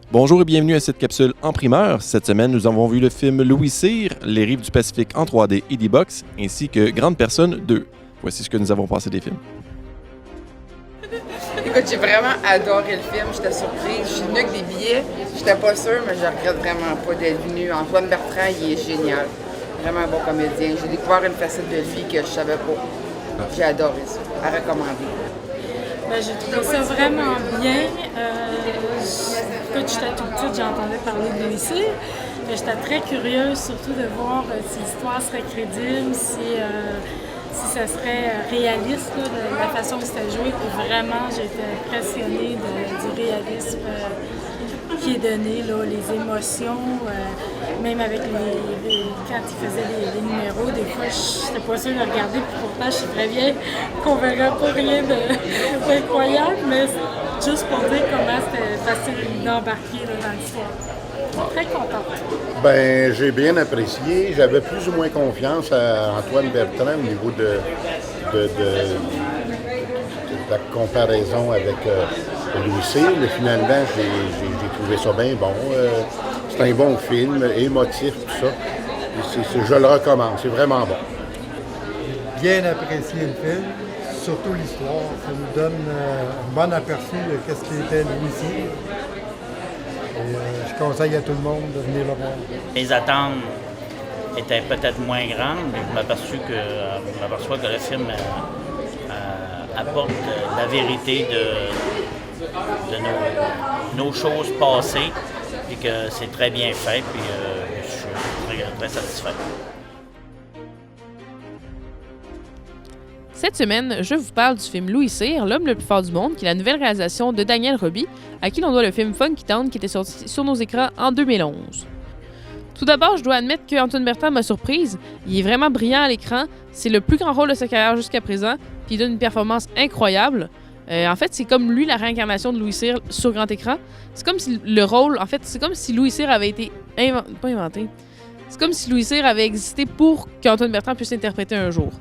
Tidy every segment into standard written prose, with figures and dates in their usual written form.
Bonjour et bienvenue à cette capsule en primeur. Cette semaine, nous avons vu le film Louis Cyr, Les Rives du Pacifique en 3D et D-Box, ainsi que Grande Personne 2. Voici ce que nous avons pensé des films. Écoute, j'ai vraiment adoré le film, j'étais surprise. Je suis venue avec des billets, j'étais pas sûre, mais je regrette vraiment pas d'être venue. Antoine Bertrand, il est génial. Vraiment un bon comédien. J'ai découvert une facette de lui que je savais pas. J'ai adoré ça. À recommander. J'ai trouvé ça vraiment bien. Écoute, j'étais tout petite, j'entendais parler de Louis Cyr. J'étais très curieuse surtout de voir si l'histoire serait crédible, si ça serait réaliste, là, de la façon que c'était joué. Puis vraiment, j'ai été impressionnée du réalisme qui est donné, là, les émotions, même avec quand il faisait les numéros, des fois, je n'étais pas sûre de regarder, puis pourtant, je sais très bien qu'on ne verra pas rien d'incroyable, mais juste pour dire comment c'était facile d'embarquer là, dans l'histoire. Très contente. Ben, j'ai bien apprécié. J'avais plus ou moins confiance à Antoine Bertrand au niveau de la comparaison avec Louis Cyr. Mais finalement, j'ai trouvé ça bien bon. C'est un bon film, émotif, tout ça. Je le recommande, c'est vraiment bon. Bien apprécié le film, surtout l'histoire. Ça nous donne un bon aperçu de ce qu'était Louis Cyr. Je conseille à tout le monde de venir le voir. Les attentes étaient peut-être moins grandes, mais je m'aperçois que le film apporte la vérité de nos choses passées et que c'est très bien fait, puis je suis très, très satisfait. Cette semaine, je vous parle du film Louis Cyr, L'homme le plus fort du monde, qui est la nouvelle réalisation de Daniel Roby, à qui l'on doit le film Funky Town qui était sorti sur nos écrans en 2011. Tout d'abord, je dois admettre que Antoine Bertrand m'a surprise. Il est vraiment brillant à l'écran, c'est le plus grand rôle de sa carrière jusqu'à présent, puis il donne une performance incroyable. En fait, c'est comme lui la réincarnation de Louis Cyr sur grand écran. C'est comme si le rôle, en fait, c'est comme si Louis Cyr avait été pas inventé. C'est comme si Louis Cyr avait existé pour qu'Antoine Bertrand puisse l'interpréter un jour.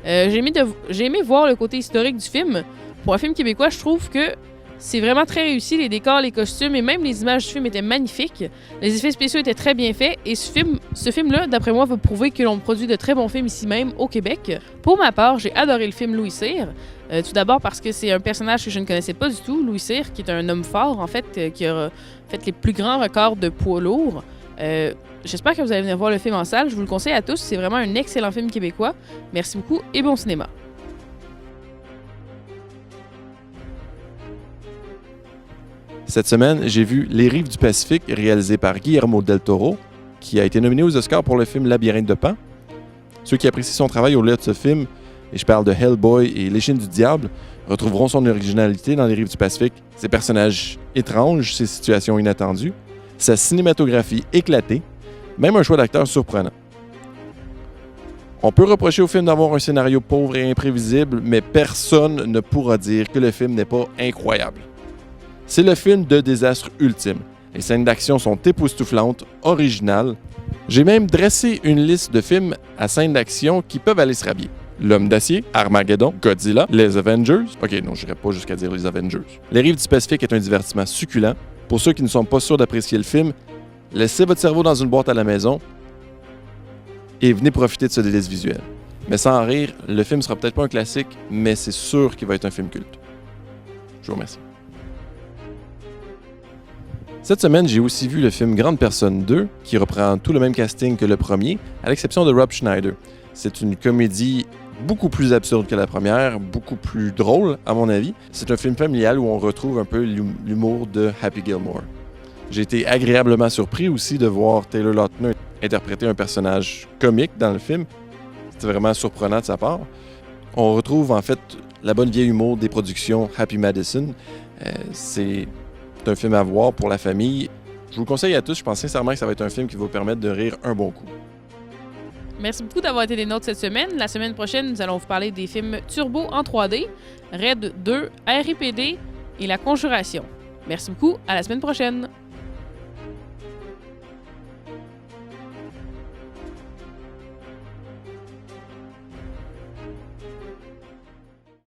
J'ai aimé voir le côté historique du film. Pour un film québécois, je trouve que c'est vraiment très réussi. Les décors, les costumes et même les images du film étaient magnifiques. Les effets spéciaux étaient très bien faits. Et ce film-là, d'après moi, va prouver que l'on produit de très bons films ici même, au Québec. Pour ma part, j'ai adoré le film Louis Cyr. Tout d'abord parce que c'est un personnage que je ne connaissais pas du tout. Louis Cyr, qui est un homme fort, en fait, qui a fait les plus grands records de poids lourd. J'espère que vous allez venir voir le film en salle. Je vous le conseille à tous. C'est vraiment un excellent film québécois. Merci beaucoup et bon cinéma. Cette semaine, j'ai vu Les Rives du Pacifique, réalisé par Guillermo del Toro, qui a été nominé aux Oscars pour le film Labyrinthe de Pan. Ceux qui apprécient son travail au-delà de ce film, et je parle de Hellboy et L'échine du diable, retrouveront son originalité dans Les Rives du Pacifique, ses personnages étranges, ses situations inattendues, sa cinématographie éclatée, même un choix d'acteur surprenant. On peut reprocher au film d'avoir un scénario pauvre et imprévisible, mais personne ne pourra dire que le film n'est pas incroyable. C'est le film de désastre ultime. Les scènes d'action sont époustouflantes, originales. J'ai même dressé une liste de films à scènes d'action qui peuvent aller se rhabiller. L'Homme d'acier, Armageddon, Godzilla, Les Avengers. Ok, non, j'irai pas jusqu'à dire Les Avengers. Les Rives du Pacifique est un divertissement succulent. Pour ceux qui ne sont pas sûrs d'apprécier le film, laissez votre cerveau dans une boîte à la maison et venez profiter de ce délice visuel. Mais sans rire, le film sera peut-être pas un classique, mais c'est sûr qu'il va être un film culte. Je vous remercie. Cette semaine, j'ai aussi vu le film Grande Personne 2, qui reprend tout le même casting que le premier, à l'exception de Rob Schneider. C'est une comédie beaucoup plus absurde que la première, beaucoup plus drôle, à mon avis. C'est un film familial où on retrouve un peu l'humour de Happy Gilmore. J'ai été agréablement surpris aussi de voir Taylor Lautner interpréter un personnage comique dans le film. C'était vraiment surprenant de sa part. On retrouve en fait la bonne vieille humour des productions Happy Madison. C'est un film à voir pour la famille. Je vous le conseille à tous. Je pense sincèrement que ça va être un film qui va vous permettre de rire un bon coup. Merci beaucoup d'avoir été des nôtres cette semaine. La semaine prochaine, nous allons vous parler des films Turbo en 3D, Raid 2, RIPD et La Conjuration. Merci beaucoup. À la semaine prochaine.